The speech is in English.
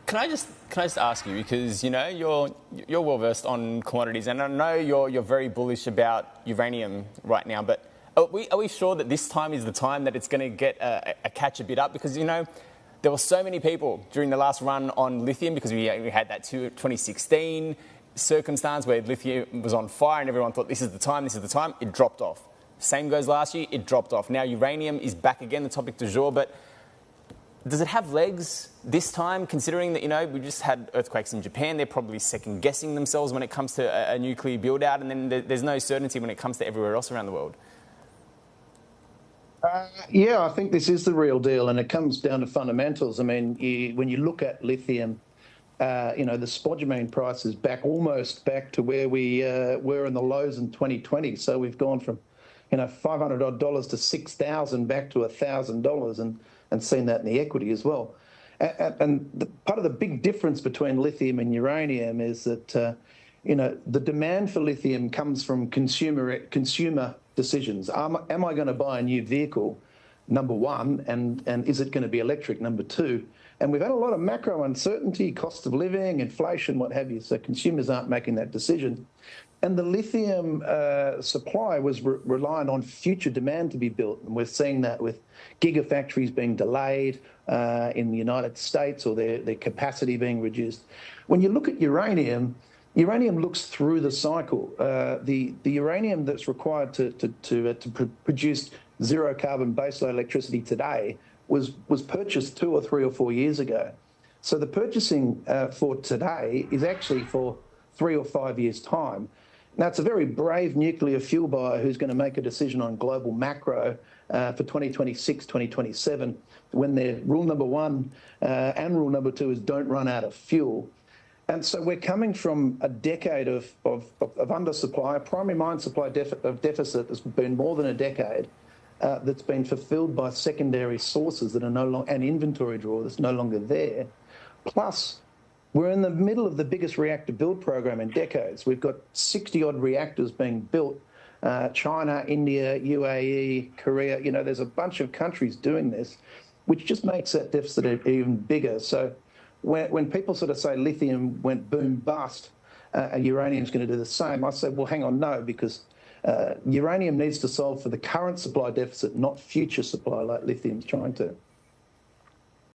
Can I just ask you, because you're well versed on commodities, and I know you're very bullish about uranium right now, but are we sure that this time is the time that it's going to get a catch a bit up? Because there were so many people during the last run on lithium, because we had that 2016 circumstance where lithium was on fire and everyone thought this is the time. It dropped off. Same goes last year, it dropped off. Now uranium is back again, the topic du jour, but does it have legs this time, considering that, we just had earthquakes in Japan? They're probably second-guessing themselves when it comes to a nuclear build-out, and then there's no certainty when it comes to everywhere else around the world. Yeah, I think this is the real deal, and it comes down to fundamentals. I mean, when you look at lithium, the spodumene price is almost back to where we were in the lows in 2020. So we've gone from, $500 odd to $6,000 back to $1,000, and seen that in the equity as well. And part of the big difference between lithium and uranium is that, the demand for lithium comes from consumer decisions. Am I going to buy a new vehicle, number one, and is it going to be electric, number two? And we've had a lot of macro uncertainty, cost of living, inflation, what have you, so consumers aren't making that decision. And the lithium supply was reliant on future demand to be built. And we're seeing that with gigafactories being delayed in the United States, or their capacity being reduced. When you look at uranium looks through the cycle. The uranium that's required to produce zero carbon baseload electricity today was purchased 2 or 3 or 4 years ago. So the purchasing for today is actually for 3 or 5 years' time. Now, it's a very brave nuclear fuel buyer who's going to make a decision on global macro for 2026, 2027, when their rule number one and rule number two is don't run out of fuel. And so we're coming from a decade of undersupply, a primary mine supply deficit that's been more than a decade, that's been fulfilled by secondary sources that are no longer, an inventory draw that's no longer there. Plus, we're in the middle of the biggest reactor build program in decades. We've got 60-odd reactors being built. China, India, UAE, Korea, there's a bunch of countries doing this, which just makes that deficit even bigger. So when people sort of say lithium went boom bust, uranium's going to do the same, I say, well, hang on, no, because uranium needs to solve for the current supply deficit, not future supply like lithium's trying to.